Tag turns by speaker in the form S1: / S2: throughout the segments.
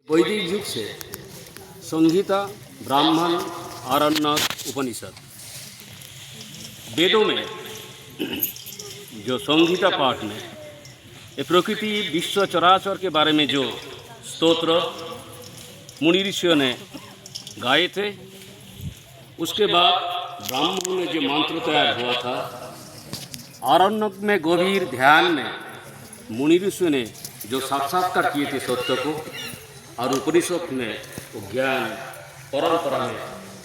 S1: वैदिक युग से संहिता, ब्राह्मण, आरण्यक, उपनिषद, वेदों में जो संहिता पाठ में ये प्रकृति विश्व चराचर के बारे में जो स्तोत्र मुनि ऋषियों ने गाए थे, उसके बाद ब्राह्मणों में जो मंत्र तैयार हुआ था, आरण्यक में गंभीर ध्यान में मुनि ऋषियों ने जो साक्षात्कार किए थे सत्य को, और उपनिषद में वो ज्ञान परंपरा में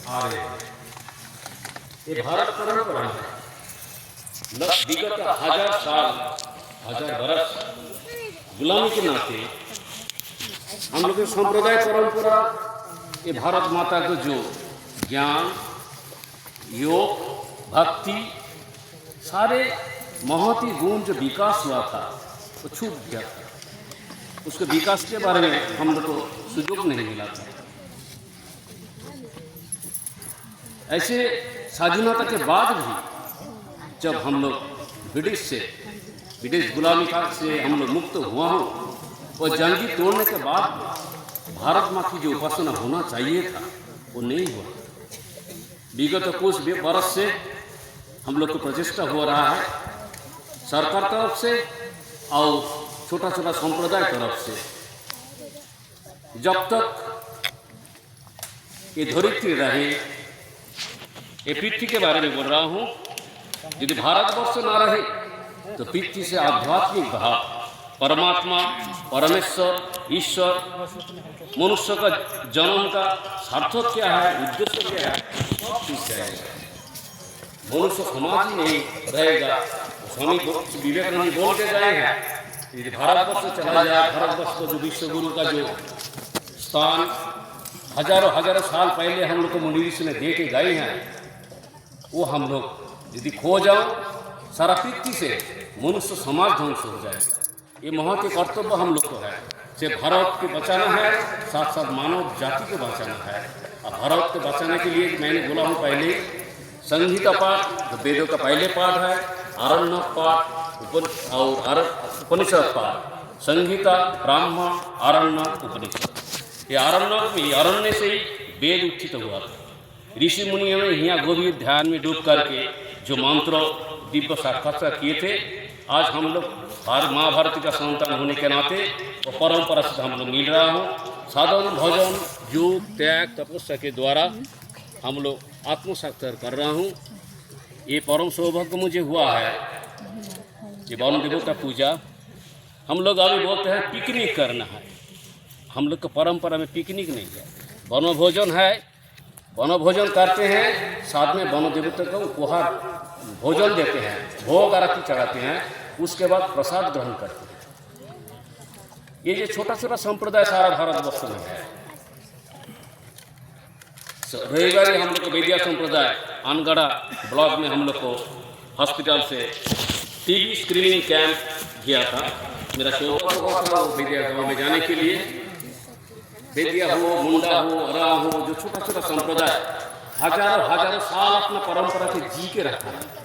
S1: आ रहे हैं। ये भारत परंपरा है, विगत हजार साल, हजार बरस गुलामी के नाते हम लोग संप्रदाय परंपरा, ये भारत माता को जो ज्ञान, योग, भक्ति, सारे महती गुण जो विकास हुआ था वो छूट गया था। उसके विकास के बारे में हम लोग को सुयोग नहीं मिला था। ऐसे स्वाधीनता के बाद भी जब हम लोग ब्रिटिश गुलामी काल से हम लोग मुक्त हुआ हो, और जंगी तोड़ने के बाद भारत माँ की जो उपासना होना चाहिए था वो नहीं हुआ। विगत कुछ वर्ष से हम लोग को प्रचेष्टा हो रहा है सरकार तरफ से और छोटा छोटा संप्रदाय तरफ से, जब तक ये धरित्री रहे, ये पृथ्वी के बारे में बोल रहा हूँ, यदि भारतवर्ष न रहे तो पृथ्वी से आध्यात्मिक भाव, परमात्मा, परमेश्वर, ईश्वर, मनुष्य का जन्म का सार्थक क्या है, उद्देश्य क्या है, सब चीज जाएगा। मनुष्य समाज ही नहीं रहेगा। स्वामी विवेकानंद बोल के गए हैं, यदि भारतवर्ष से चला जाए, भारतवर्ष को जो विश्व गुरु का जो स्थान हजारों साल पहले हम लोग को मुनि ऋषि ने दे के गए हैं, वो हम लोग यदि खो जाओ, सारा पृथ्वी से मनुष्य समाज ध्वंस हो जाएगा। ये महत्व कर्तव्य हम लोग को है, से भारत को बचाना है, साथ साथ मानव जाति को बचाना है। और भारत को बचाने के लिए मैंने बोला हूँ पहले, संहिता पाठ जो वेदों का पहले पाठ है, आरण्यक पाठ और उपनिषद पाठ, संहिता, ब्राह्मण, आरण्यक, उपनिषद। ये आरण्यक में अरण्य से ही वेद उत्थित हुआ था। ऋषि मुनियों ने यहाँ गंभीर ध्यान में डूब करके जो मंत्र दिव्य साक्षात्कार किए थे, आज हम लोग महाभारत का संतान होने के नाते वो परंपरा से हम लोग मिल रहा हूँ। साधन, भजन, योग, त्याग, तपस्या के द्वारा हम लोग आत्मसाक्षात्कार कर रहा हूँ। ये परम सौभाग्य मुझे हुआ है। ये वन देवता पूजा हम लोग अभी बोलते हैं पिकनिक करना है, हम लोग का परंपरा में पिकनिक नहीं है, वनभोजन है। वनभोजन करते हैं, साथ में वन देवता को उपहार भोजन देते हैं, भोग आरती चढ़ाते हैं, उसके बाद प्रसाद ग्रहण करते हैं। ये जो छोटा छोटा संप्रदाय सारा भारतवर्ष में है। रविवार हम लोग को बेदिया संप्रदाय अनगढ़ा ब्लॉक में हम लोग को हॉस्पिटल से टीबी स्क्रीनिंग कैंप किया था। मेरा शौक हुआ था वो बेदिया गाँव में जाने के लिए। बेदिया हो, मुंडा हो, अरा हो, जो छोटा छोटा संप्रदाय हजारों साल अपना परंपरा से जी के रखा है।